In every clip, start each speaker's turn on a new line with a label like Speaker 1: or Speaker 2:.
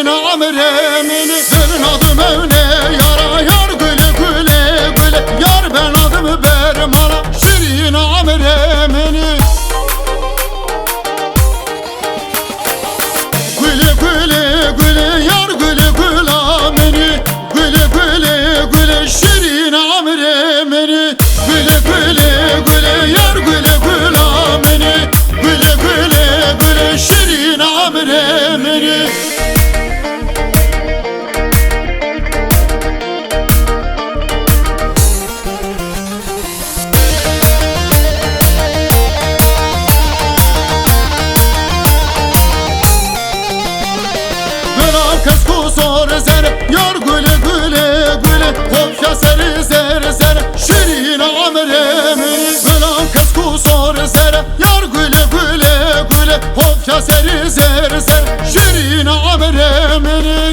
Speaker 1: şirin amiremini. Benim adım öyle yara yar güle güle güle. Yar ben adımı verim ana şirin amiremini. Güle güle güle yar güle güle amini. Güle güle güle şirin amiremini. Güle güle güle yar güle güle amini. Güle güle güle şirin amiremini. Kız kusur zer yar güle güle güle. Hopya seri zer zer şirin amiremini. Gülen kız kusur zer yar güle güle güle. Hopya seri zer zer şirin amiremini.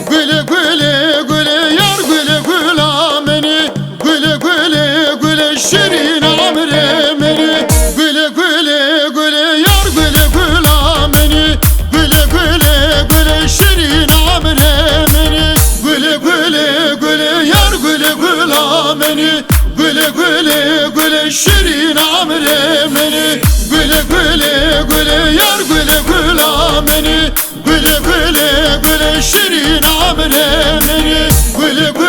Speaker 1: Güle güle güle yar güle güle amini. Güle güle güle şirin amiremini. Güle güle güle yar güle güle amini. Güle güle güle şirin amiremini. Güle güle güle yar güle güle amini. Güle güle güle şirin amiremini. Güle güle güle yar güle güle amini. Güle güle güle şirin amiremini. Güle güle